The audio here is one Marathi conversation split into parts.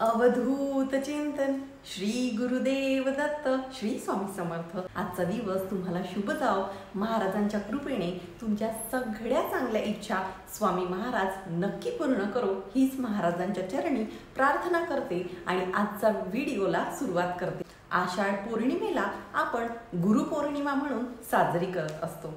अवधूत चिंतन श्री गुरुदेव दत्त श्री स्वामी समर्थ। आजचा दिवस तुम्हाला शुभ जाओ। महाराजांच्या कृपेने तुमच्या सगळ्या चांगल्या इच्छा स्वामी महाराज नक्की पूर्ण करो हीच महाराजांच्या चरणी प्रार्थना करते आणि आजचा व्हिडिओला सुरुवात करते। आषाढ पौर्णिमेला आपण गुरुपौर्णिमा म्हणून साजरी करत असतो।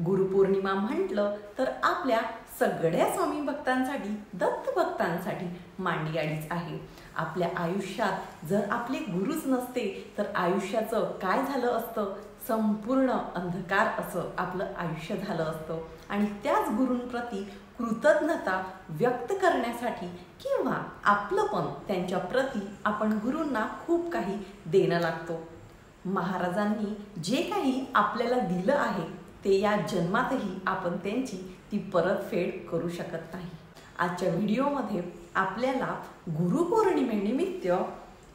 गुरुपौर्णिमा म्हटलं तर आपल्या सगळ्या स्वामी भक्तांसाठी दत्त भक्तांसाठी मांडीआडीच आहे। आपल्या आयुष्यात जर आपले गुरुच नसते तर आयुष्याचं काय झालं असतं? संपूर्ण अंधकार असं आपलं आयुष्य झालं असतं। आणि त्याच गुरूंप्रती कृतज्ञता व्यक्त करण्यासाठी किंवा आपलं पण त्यांच्या प्रती आपण गुरूंना खूप काही देणं लागतो। महाराजांनी जे काही आपल्याला दिलं आहे ते या जन्मातही आपण त्यांची ती परतफेड करू शकत नाही। आजच्या व्हिडिओमध्ये आपल्याला गुरुपौर्णिमेनिमित्त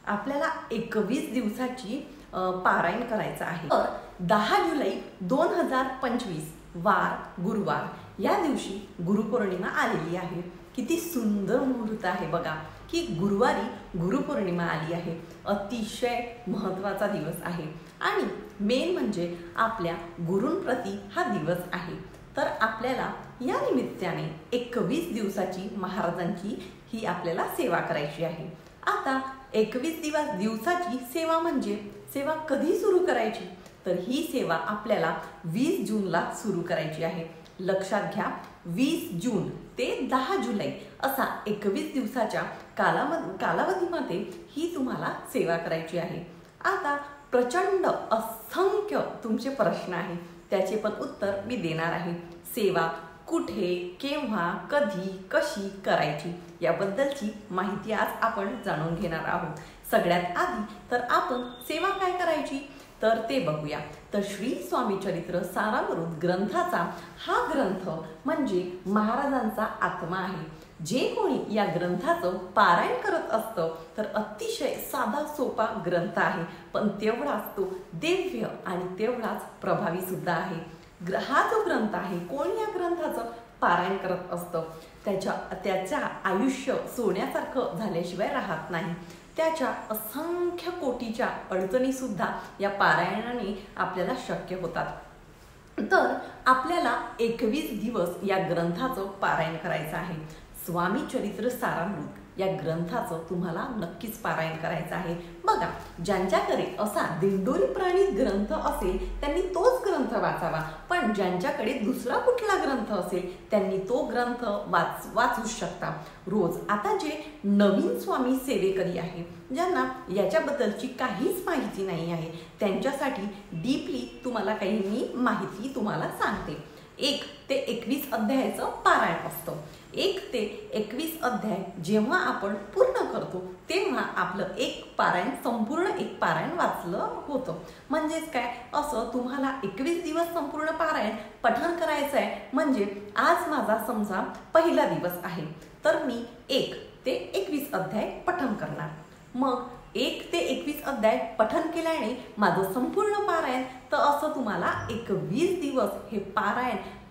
आपल्याला 21 दिवसाची पारायण करायचं आहे। तर 10 जुलै 2025 वार गुरुवार या दिवशी गुरुपौर्णिमा आलेली आहे। किती सुंदर मुहूर्त आहे बघा की गुरुवारी गुरुपौर्णिमा आली आहे। अतिशय महत्त्वाचा दिवस आहे आणि मेन म्हणजे आपल्या गुरूंप्रती हा दिवस आहे। तर आपल्याला या निमित्ताने 21 दिवसाची महाराजांची ही आपल्याला सेवा करायची आहे। आता 21 दिवसाची सेवा म्हणजे सेवा कधी सुरू करायची? तर ही सेवा आपल्याला 20 जूनला सुरू करायची आहे। लक्षात घ्या, 20 जून ते 10 जुलै असा 21 दिवसाच्या कालावधीमध्ये ही तुम्हाला सेवा करायची आहे। आता प्रचंड असंख्य तुमचे प्रश्न आहेत, त्याचे पण उत्तर मी देणार आहे। सेवा कुठे, केव्हा, कधी, कशी करायची याबद्दलची माहिती आज आपण जाणून घेणार आहोत। सगळ्यात आधी तर आपण सेवा काय करायची तर ते बघूया। तर श्री स्वामी चरित्र सारामृत ग्रंथाचा हा ग्रंथ म्हणजे महाराजांचा आत्मा आहे। जे कोणी या ग्रंथाचं पारायण करत असतं तर अतिशय साधा सोपा ग्रंथ आहे, पण तेवढाच तो दिव्य आणि तेवढाच प्रभावी सुद्धा आहे। हा जो ग्रंथ आहे, कोण या ग्रंथाचं पारायण करत असतं त्याच्या आयुष्य सोन्यासारखं झाल्याशिवाय राहत नाही। त्याच्या असंख्य कोटीच्या अडचणी सुद्धा या पारायणाने आपल्याला शक्य होतात। तर आपल्याला 21 दिवस या ग्रंथाचं पारायण करायचं आहे। स्वामी चरित्र सारामृत या ग्रंथाचं तुम्हाला नक्कीच पारायण करायचं आहे। बघा, ज्यांच्याकडे असा दिंडोरी प्राणी ग्रंथ असेल त्यांनी तोच ग्रंथ वाचावा, पण ज्यांच्याकडे दुसरा कुठला ग्रंथ असेल त्यांनी तो ग्रंथ वाचू शकता रोज। आता जे नवीन स्वामी सेवेकरी आहे, ज्यांना याच्याबद्दलची काहीच माहिती नाही आहे, त्यांच्यासाठी डीपली तुम्हाला काही मी माहिती तुम्हाला सांगते। 1 ते 21 अध्यायाचं पारायण असतं। 1 ते 21 अध्याय जेव्हा आपण पूर्ण करतो तेव्हा आपलं संपूर्ण एक पारायण वाचलं होतं। म्हणजेच काय, असं तुम्हाला 21 दिवस संपूर्ण पारायण पठण करायचं आहे। म्हणजे आज माझा समजा पहिला दिवस आहे तर मी 1 ते 21 अध्याय पठण करणार। मग 1 ते 21 अध्याय पठण केल्याने माझं संपूर्ण पारायण, तर असं तुम्हाला 21 दिवस हे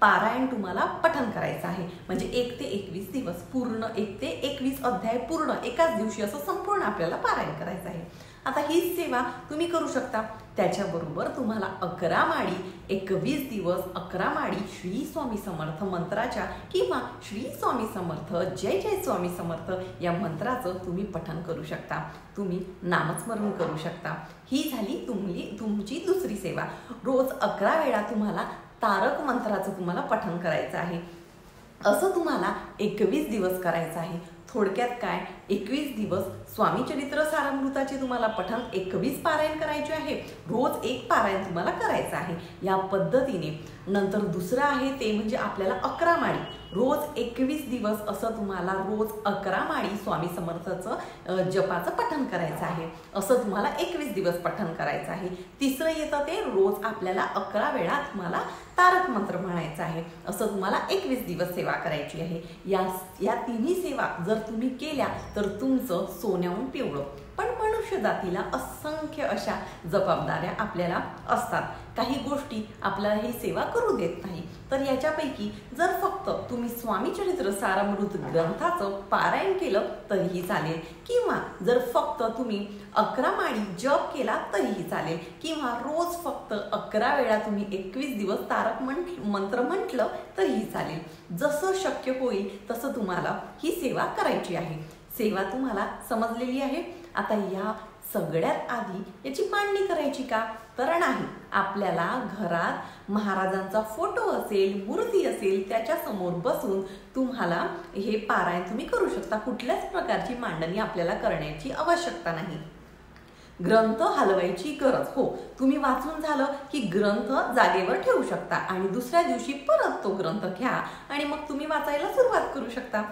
पारायण तुम्हाला पठण करायचं आहे। म्हणजे 1 ते 21 दिवस पूर्ण 1 ते 21 अध्याय पूर्ण एकाच दिवशी असं संपूर्ण आपल्याला पारायण करायचं आहे। आता ही सेवा तुम्ही करू शकता। त्याच्याबरोबर तुम्हाला 11 माळी 21 दिवस 11 माळी श्री स्वामी समर्थ मंत्राच्या किंवा श्री स्वामी समर्थ जय जय स्वामी समर्थ या मंत्राचं तुम्ही पठण करू शकता। तुम्ही नामस्मरण करू शकता। ही झाली तुमची दुसरी सेवा। रोज 11 वेळा तुम्हाला तारक मंत्राचं तुम्हाला पठण करायचं आहे। असं तुम्हाला 21 दिवस करायचं आहे। थोडक्यात काय, 21 दिवस स्वामी चरित्र सारामृताचे तुम्हाला पठण 21 पारायण करायचे आहे। रोज 1 पारायण तुम्हाला करायचं आहे या पद्धतीने। नंतर दुसरं आहे ते म्हणजे आपल्याला 11 माळी रोज 21 दिवस असं तुम्हाला रोज 11 माळी स्वामी समर्थाचं जपाचं पठण करायचं आहे। असं तुम्हाला 21 दिवस पठण करायचं आहे। तिसरं येतं ते रोज आपल्याला 11 वेळा तुम्हाला तारक मंत्र म्हणायचं आहे। असं तुम्हाला 21 दिवस सेवा करायची आहे। या तिन्ही सेवा जर तुम्ही केल्या तर तुमचं सोन्याहून पिवळं। पण म्हणू मनुष्य जातीला असंख्य अशा जबाबदाऱ्या आपल्याला असतात. काही गोष्टी आपल्याला ही सेवा करू देत नाही. तर याच्यापैकी जर फक्त तुम्ही स्वामी चरित्र सारामृत ग्रंथाचं पारायण केलं तरीही चालेल, किंवा जर फक्त तुम्ही 11 माळी जप केला तरीही चालेल, किंवा रोज फक्त 11 वेळा तुम्ही 21 दिवस तारक मंत्र म्हटलं तरीही चालेल. जसं शक्य होईल तसं तुम्हाला ही सेवा करायची आहे. सेवा तुम्हाला समजलेली आहे. आता या सगळ्यात आधी याची मांडणी करायची का? तर नाही. आपल्याला घरात महाराजांचा फोटो असेल, मूर्ती असेल, त्याच्या समोर बसून तुम्हाला हे पारायण तुम्ही करू शकता. कुठल्याच प्रकारची मांडणी आपल्याला करण्याची आवश्यकता नाही. ग्रंथ हलवायची गरज, हो, तुम्ही वाचून झालं की ग्रंथ जागेवर ठेवू शकता आणि दुसऱ्या दिवशी परत तो ग्रंथ घ्या आणि मग तुम्ही वाचायला सुरुवात करू शकता.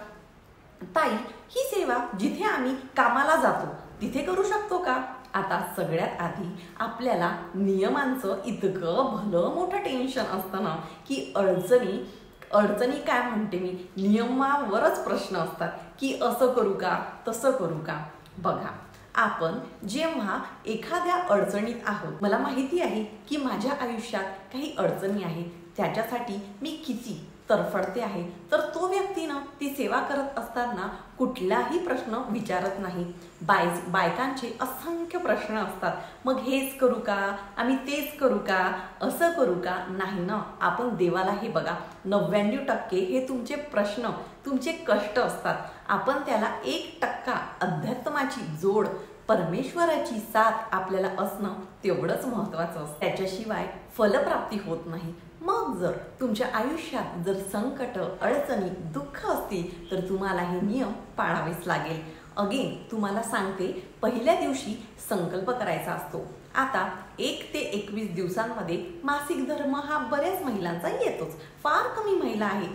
ताई, ही सेवा जिथे आम्ही कामाला जातो तिथे करू शकतो का? आता सगळ्यात आधी आपल्याला नियमांचं इतकं भलं मोठं टेन्शन असतं ना की अडचणी काय म्हणते मी, नियमावरच प्रश्न असतात की असं करू का, तसं करू का. बघा, आपण जेव्हा एखाद्या अडचणीत आहोत, मला माहिती आहे की माझ्या आयुष्यात काही अडचणी आहेत, त्याच्यासाठी मी किती तरफडते आहे, तर तो व्यक्तीनं ती सेवा करत असताना कुठलाही प्रश्न विचारत नाही. बायकांचे असंख्य प्रश्न असतात. मग हेच करू का, आम्ही तेच करू का, असं करू का? नाही ना. आपण देवाला हे बघा, 99% हे तुमचे प्रश्न, तुमचे कष्ट असतात. आपण त्याला 1% अध्यात्माची जोड, परमेश्वराची साथ आपल्याला असणं तेवढंच महत्त्वाचं असतं. त्याच्याशिवाय फलप्राप्ती होत नाही. मग जर तुमच्या आयुष्यात जर संकट, अडचणी, दुःख असतील तर तुम्हाला हे नियम पाळावेच लागेल. अगेन तुम्हाला सांगते, पहिल्या दिवशी संकल्प करायचा असतो. आता 1 ते 21 दिवसांमध्ये मासिक धर्म हा बऱ्याच महिलांचा येतोच. फार कमी महिला आहे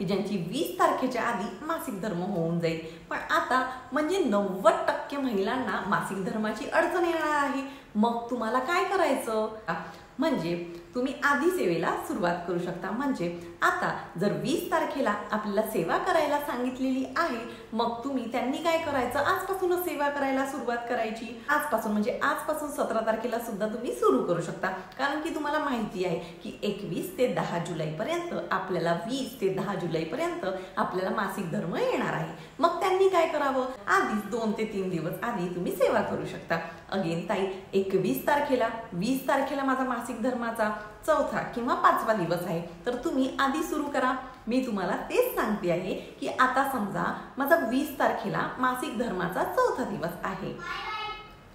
ज्यांची 20 तारखेच्या आधी मासिक धर्म होऊन जाईल. पण आता म्हणजे 90% महिलांना मासिक धर्माची अडचण येणार आहे. मग तुम्हाला काय करायचं? म्हणजे तुम्ही आधी सेवेला सुरुवात करू शकता. म्हणजे आता जर 20 तारखेला आपल्याला सेवा करायला सांगितलेली आहे, मग त्यांनी काय करायचं, आजपासूनच सेवा करायला सुरुवात करायची. आजपासून म्हणजे आजपासून 17 तारखेला सुद्धा तुम्ही सुरू करू शकता. कारण की तुम्हाला माहिती आहे की 21 ते 10 जुलैपर्यंत आपल्याला 20 ते 10 जुलैपर्यंत आपल्याला मासिक धर्म येणार आहे. मग त्यांनी काय करावं, आधीच 2 ते 3 दिवस आधी तुम्ही सेवा करू शकता. अगेन ताई, 21 तारखेला 20 तारखेला माझा मासिक धर्माचा 4था किंवा 5वा दिवस आहे, तर तुम्ही आधी सुरू करा. मी तुम्हाला तेच सांगते आहे की आता समजा माझा 20 तारखेला मासिक धर्माचा 4था दिवस आहे,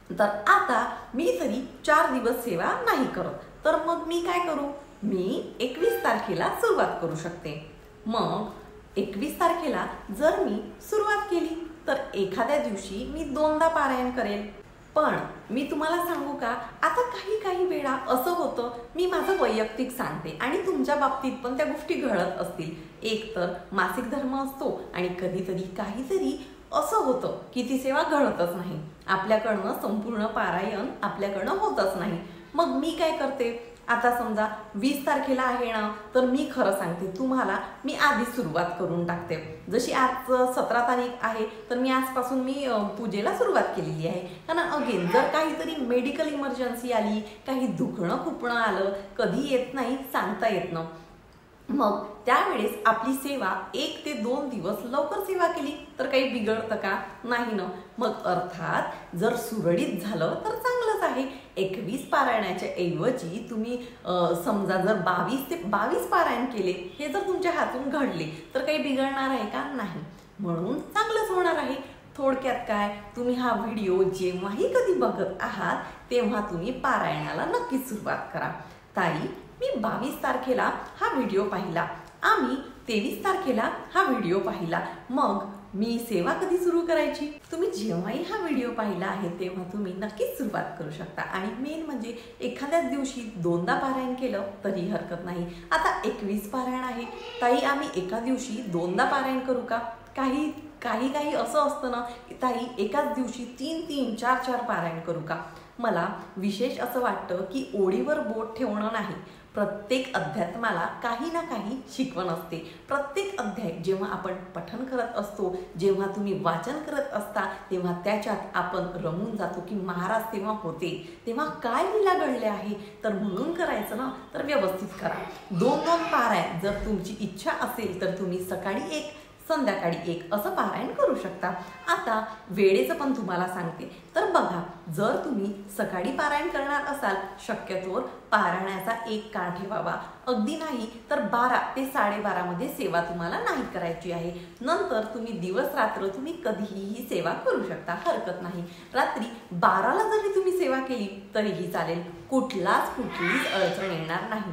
तर आता मी तरी 4 दिवस सेवा नाही करत, तर मग मी काय करू, मी 21 तारखेला सुरुवात करू शकते. मग 21 तारखेला जर मी सुरुवात केली तर एखाद्या दिवशी मी 2दा पारायण करेल. पण मी तुम्हाला सांगू का, आता काही वेळा असं होतं, मी माझं वैयक्तिक सांगते आणि तुमच्या बाबतीत पण त्या गोष्टी घडत असतील. एक तर मासिक धर्म असतो आणि कधीतरी काहीतरी असं होतं की ती सेवा घडतच नाही, आपल्याकडनं संपूर्ण पारायण आपल्याकडनं होतच नाही. मग मी काय करते, आता समजा 20 तारखेला आहे ना, तर मी खरं सांगते तुम्हाला, मी आधी सुरुवात करून टाकते. जशी आज 17 तारीख आहे, तर मी आजपासून मी पूजेला सुरुवात केलेली आहे. कारण अगेन जर काहीतरी मेडिकल इमर्जन्सी आली, काही दुखणं खुपणं आलं, कधी येत नाही, सांगता येत नाही, मग त्यावेळेस आपली सेवा 1 ते 2 दिवस लवकर सेवा केली तर काही बिघडतं का? नाही ना. मग अर्थात जर सुरळीत झालं तर चांगलंच आहे. 21 पारायणाच्या ऐवजी तुम्ही समजा जर 22 ते 22 पारायण केले, हे जर तुमच्या हातून घडले तर काही बिघडणार आहे का? नाही. म्हणून चांगलंच होणार आहे. थोडक्यात काय, तुम्ही हा व्हिडिओ जेव्हाही कधी बघत आहात तेव्हा तुम्ही पारायणाला नक्कीच सुरुवात करा. ताई, मी 22 तारखेला हा व्हिडिओ पाहिला, आम्ही 23 तारखेला हा व्हिडिओ पाहिला, मग मी सेवा कधी सुरू करायची? तुम्ही जेव्हाही हा व्हिडिओ पाहिला आहे तेव्हा तुम्ही नक्कीच सुरुवात करू शकता. आणि मेन म्हणजे एखाद्याच दिवशी 2दा पारायण केलं तरी हरकत नाही. आता 21 पारायण आहे, ताई आम्ही एका दिवशी 2दा पारायण करू का? काही असं असतं ना, ताई एकाच दिवशी 3-3, 4-4 पारायण करू का? मला विशेष असं वाटतं की ओळीवर बोट ठेवणं नाही, प्रत्येक अध्यात्माला काही ना काही शिकवण असते. प्रत्येक अध्याय जेव्हा आपण पठण करत असतो, जेव्हा तुम्ही वाचन करत असता, तेव्हा त्याच्यात आपण रमून जातो की महाराज तेव्हा होते, तेव्हा काय लीला घडले आहे. तर म्हणून करायचं ना, तर व्यवस्थित करा. 2-2 पारायण जर तुमची इच्छा असेल तर तुम्ही सकाळी 1 संध्याकाळी 1 असं पारायण करू शकता. आता वेळेचं पण तुम्हाला सांगते. तर बघा, जर तुम्ही सकाळी पारायण करणार असाल, शक्यतोवर पारायणाचा 1 काळ ठेवावा. अगदी नाही तर 12 ते 12:30 मध्ये सेवा तुम्हाला नाही करायची आहे. नंतर तुम्ही दिवस रात्र तुम्ही कधीही सेवा करू शकता, हरकत नाही. रात्री 12ला जरी तुम्ही सेवा केली तरीही चालेल, कुठलीच अडचण येणार नाही.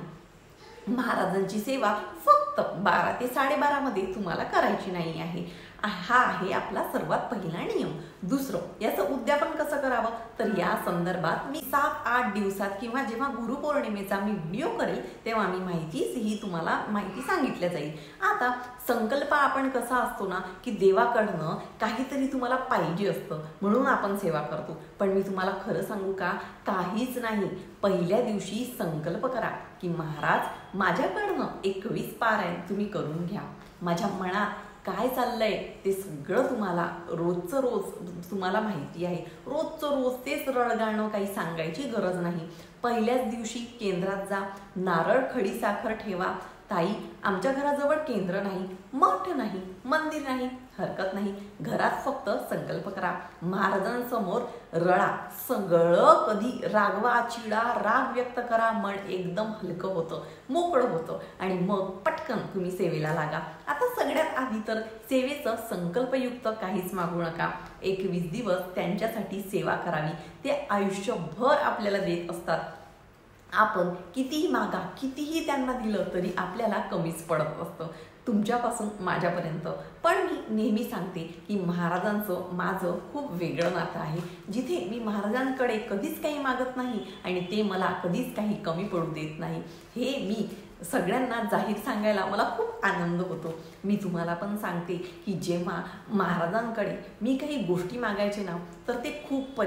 महाराजांची सेवा फक्त 12 ते 12:30 मध्ये तुम्हाला करायची नाही आहे. हा आहे आपला सर्वात पहिला नियम. दुसरं, याचं उद्यापन कसं करावं, तर या संदर्भात मी 7-8 दिवसात किंवा जेव्हा गुरुपौर्णिमेचा मी व्हिडिओ करेल तेव्हा मी तुम्हाला माहिती सांगितल्या जाईल. आता संकल्प आपण कसा असतो ना, की देवाकडनं काहीतरी तुम्हाला पाहिजे असतं म्हणून आपण सेवा करतो. पण मी तुम्हाला खरं सांगू का, काहीच नाही. पहिल्या दिवशी संकल्प करा की महाराज माझ्याकडनं 21 पारायण तुम्ही करून घ्या. माझ्या मनात काय चाललंय ते सगळं तुम्हाला रोजचं रोज तुम्हाला माहिती आहे. रोजचं रोज तेच रडगाणं काही सांगायची गरज नाही. पहिल्याच दिवशी केंद्रात जा, नारळ खडी साखर ठेवा. ताई, आमच्या घराजवळ केंद्र नाही, मठ नाही, मंदिर नाही, हरकत नाही. घरात फक्त संकल्प करा, महाराजांसमोर रडा. सगळं कधी रागवा, चिडा, राग व्यक्त करा. मन एकदम हलकं होतं, मोकळं होतं आणि मग पटकन तुम्ही सेवेला लागा. आता सगळ्यात आधी तर सेवेचं संकल्पयुक्त काहीच मागू नका. 21 दिवस त्यांच्यासाठी सेवा करावी. ते आयुष्यभर आपल्याला देत असतात. आपण कितीही मागा, कितीही त्यांना दिलं तरी आपल्याला कमीच पडत असतं, तुमच्यापासून माझ्यापर्यंत. पण मी नेहमी सांगते की महाराजांचं माझं खूप वेगळं नातं आहे, जिथे मी महाराजांकडे कधीच काही मागत नाही आणि ते मला कधीच काही कमी पडू देत नाही. हे मी सगळ्यांना जाहीर सांगायला मला खूप आनंद होतो. मी तुम्हाला पण सांगते की जेव्हा महाराजांकडे मी काही गोष्टी मागायचे ना, तर ते खूप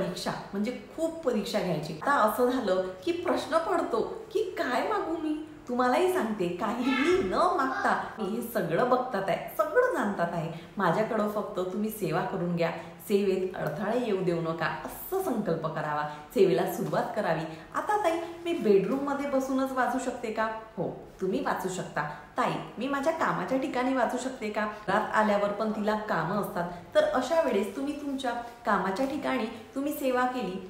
परीक्षा घ्यायची. आता असं झालं की प्रश्न पडतो की काय मागू मी. तुम्हालाही सांगते, काहीही न मागता मी हे सगळं बघतात आहे, सगळं जाणतात आहे. माझ्याकडं फक्त तुम्ही सेवा करून घ्या, सेवेत अडथळे येऊ देऊ नका, असं संकल्प करावा. सेवेला सुरुवात करावी. आता ताई, मी बेडरूम मध्ये बसूनच वाचू शकते का? हो, तुम्ही वाचू शकता. ताई, मी माझ्या कामाच्या ठिकाणी वाचू शकते का? रात आल्यावर पण तिला कामं असतात. तर अशा वेळेस तुम्ही तुमच्या कामाच्या ठिकाणी तुम्ही सेवा केली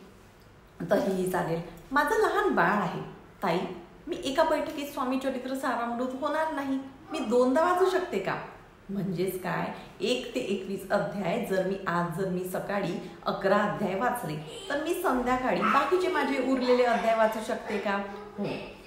तरीही चालेल. माझं लहान बाळ आहे. ताई, मी एका बैठकीत स्वामी चरित्र सारामृत होणार नाही, मी 2दा वाचू शकते का? म्हणजेच काय, 1 ते 21 अध्याय जर मी सकाळी 11 अध्याय वाचले तर मी संध्याकाळी बाकीचे माझे उरलेले अध्याय वाचू शकते का? हो,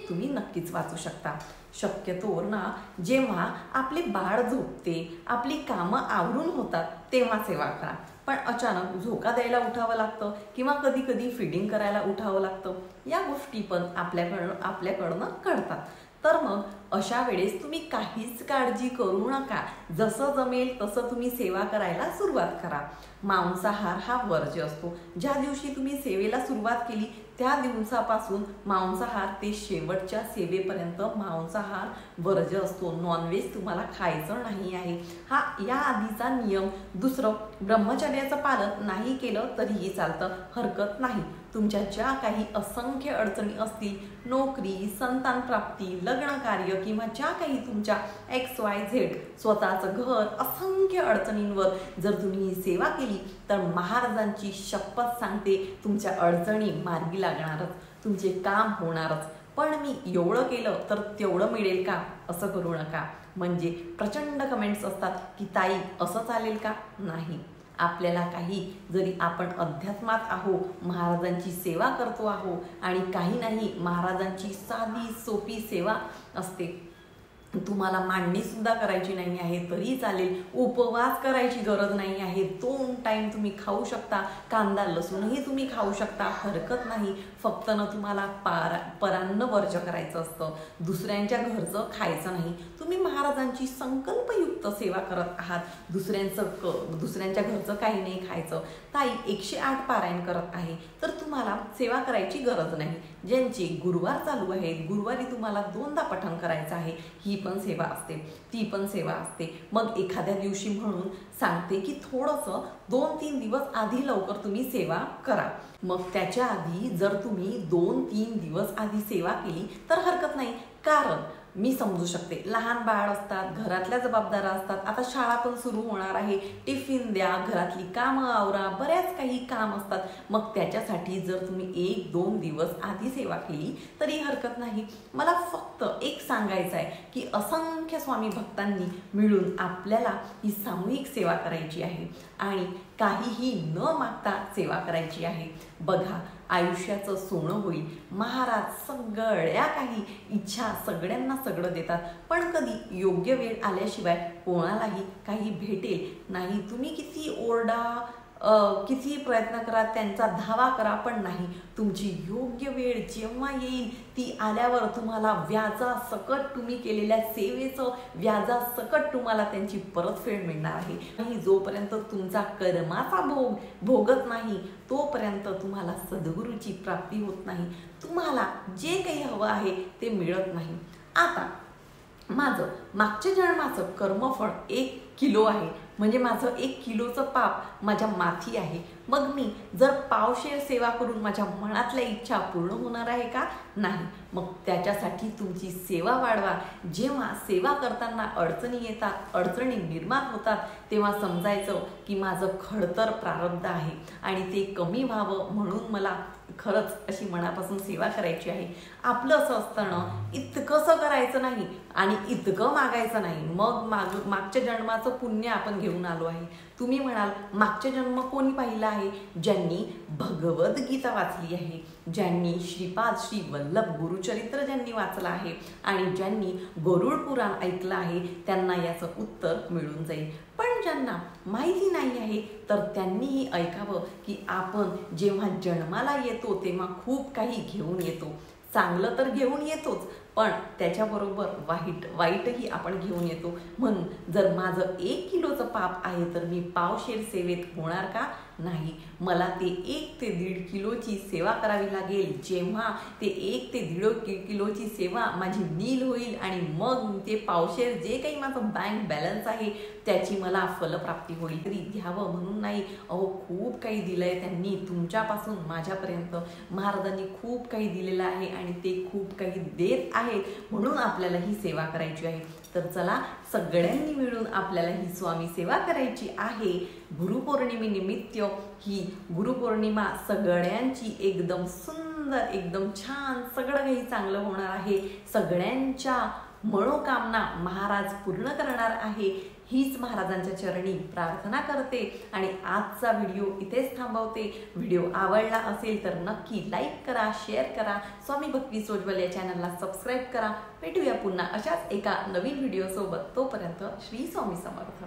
तुम्ही नक्कीच वाचू शकता. शक्यतोवर ना, जेव्हा आपले बाळ झोपते, आपली कामं आवरून होतात तेव्हा सेवा करा. पण अचानक झोका द्यायला उठावं लागतं किंवा कधी कधी फिडिंग करायला उठावं लागतं, या गोष्टी पण आपल्याकडनं घडतात. तर मग अशा वेळेस तुम्ही काहीच काळजी करू नका. जसं जमेल तसं तुम्ही सेवा करायला सुरुवात करा. मांसाहार हा वर्ज्य असतो. ज्या दिवशी तुम्ही सेवेला सुरुवात केली त्या दिवसापासून मांसाहार ते शेवटच्या सेवेपर्यंत मांसाहार वर्ज्य असतो. नॉनव्हेज तुम्हाला खायचं नाही आहे, हा या आधीचा नियम. दुसरं, ब्रह्मचर्याचं पालन नाही केलं तरीही चालतं, हरकत नाही. तुमच्या ज्या काही असंख्य अडचणी असतील, नोकरी, संतान प्राप्ती, लग्न कार्य किंवा ज्या काही तुमच्या XYZ, स्वतःचं घर, असंख्य अडचणींवर जर तुम्ही ही सेवा केली तर महाराजांची शपथ सांगते, तुमच्या अडचणी मार्गी लागणारच, तुमचे काम होणारच. पण मी एवढं केलं तर तेवढं मिळेल का, असं करू नका. म्हणजे प्रचंड कमेंट्स असतात की ताई असं चालेल का? नाही. आपल्याला काही जरी आपण अध्यात्मात आहो, महाराजांची सेवा करतो आहो आणि काही नाही, महाराजांची साधी सोपी सेवा असते, तुम्हाला मांडणी सुद्धा करायची नाही आहे तरी चालेल, उपवास करायची गरज नाही आहे, 2 टाइम तुम्ही खाऊ शकता, कांदा लसूणही तुम्ही खाऊ शकता, हरकत नाही. फक्त ना तुम्हाला परान्न वर्ज करायचं असतं, दुसऱ्यांच्या घरचं खायचं नाही. तुम्ही महाराजांची संकल्पयुक्त सेवा करत आहात, दुसऱ्यांच्या घरचं काही नाही खायचं. ताई 108 पारायण करत आहे तर तुम्हाला सेवा करायची गरज नाही. ज्यांची गुरुवार चालू आहेत, गुरुवारी तुम्हाला 2दा पठण करायचं आहे, ही पण सेवा असते, ती पण सेवा असते. मग एखाद्या दिवशी म्हणून सांगते की थोडंसं 2-3 दिवस आधी लवकर तुम्ही सेवा करा. मग त्याच्या आधी जर तुम्ही 2-3 दिवस आधी सेवा केली तर हरकत नाही. कारण मी समजू शकते, लहान बाळ असतात, घरातल्या जबाबदाऱ्या असतात, आता शाळा पण सुरू होणार आहे, टिफिन द्या, घरातली कामं आवरा, बऱ्याच काही काम असतात. मग त्याच्यासाठी जर तुम्ही 1-2 दिवस आधी सेवा केली तरी हरकत नाही. मला फक्त एक सांगायचं आहे की असंख्य स्वामी भक्तांनी मिळून आपल्याला ही सामूहिक सेवा करायची आहे आणि काहीही न मागता सेवा करायची आहे. बघा, आयुष्याचं सोनं होईल. महाराज सगळ्या काही इच्छा सगळ्यांना सगळं देतात, पण कधी योग्य वेळ आल्याशिवाय कोणालाही काही भेटेल नाही. तुम्ही किती ओरडा, किती प्रयत्न करा, त्यांचा धावा करा, पण नाही. तुमची योग्य वेळ जेव्हा येईल ती आल्यावर तुम्हाला व्याजासकट, तुम्ही केलेल्या सेवेचं व्याजासकट तुम्हाला त्यांची परतफेड मिळणार आहे. आणि जोपर्यंत तुमचा कर्माचा भोग भोगत नाही तोपर्यंत तुम्हाला सद्गुरूची प्राप्ती होत नाही. तुम्हाला जे काही हवं आहे ते मिळत नाही. आता माझं मागच्या जन्माचं कर्मफळ 1 किलो आहे, म्हणजे माझं 1 किलोचं पाप माझ्या माथी आहे. मग मी जर पावशेर सेवा करून माझ्या मनातल्या इच्छा पूर्ण होणार आहे का? नाही. मग त्याच्यासाठी तुमची सेवा वाढवा. जेव्हा सेवा करताना अडचणी येतात, अडचणी निर्माण होतात, तेव्हा समजायचं की माझं खडतर प्रारब्ध आहे आणि ते कमी व्हावं म्हणून मला खरंच अशी मनापासून सेवा करायची आहे. आपलं असं असतं ना, इतकंसं करायचं नाही आणि इतकं मागायचं नाही. मग मागच्या जन्माचं पुण्य आपण घेऊन आलो आहे. तुम्ही म्हणाल मागच्या जन्म कोणी पाहिला आहे? ज्यांनी भगवद्गीता वाचली आहे, ज्यांनी श्रीपाद श्री वल्लभ गुरुचरित्र ज्यांनी वाचलं आहे आणि ज्यांनी गरुड पुराण ऐकलं आहे, त्यांना याचं उत्तर मिळून जाईल. पण ज्यांना माहिती नाही आहे तर त्यांनीही ऐकावं की आपण जेव्हा जन्माला येतो तेव्हा खूप काही घेऊन येतो. चांगलं तर घेऊन येतोच, पण त्याच्याबरोबर वाईटही आपण घेऊन येतो. म्हणून जर माझं 1 किलोचं पाप आहे तर मी पावशेर सेवेत होणार का? नाही. मला ते 1 ते 1.5 किलोची सेवा करावी लागेल. जेव्हा ते 1 ते 1.5 किलोची सेवा माझी नील होईल आणि मग ते पावशेर जे काही माझं बँक बॅलन्स आहे त्याची मला फलप्राप्ती होईल. तरी घ्यावं म्हणून नाही. अहो, खूप काही दिलंय त्यांनी तुमच्यापासून माझ्यापर्यंत. महाराजांनी खूप काही दिलेलं आहे आणि ते खूप काही देत आहेत, म्हणून आपल्याला ही सेवा करायची आहे. तर चला, सगळ्यांनी मिळून आपल्याला ही स्वामी सेवा करायची आहे. गुरुपौर्णिमेनिमित्त ही गुरुपौर्णिमा सगळ्यांची एकदम सुंदर, एकदम छान, सगळं काही चांगलं होणार आहे. सगळ्यांच्या मनोकामना महाराज पूर्ण करणार आहे, हीच महाराजांच्या चरणी प्रार्थना करते आणि आजचा व्हिडिओ इथेच थांबवते. व्हिडिओ आवडला असेल तर नक्की लाईक करा, शेअर करा, स्वामी भक्ती सोज्वल या चॅनलला सबस्क्राईब करा. भेटूया पुन्हा अशाच एका नवीन व्हिडिओ सोबत. तोपर्यंत श्री स्वामी समर्थ.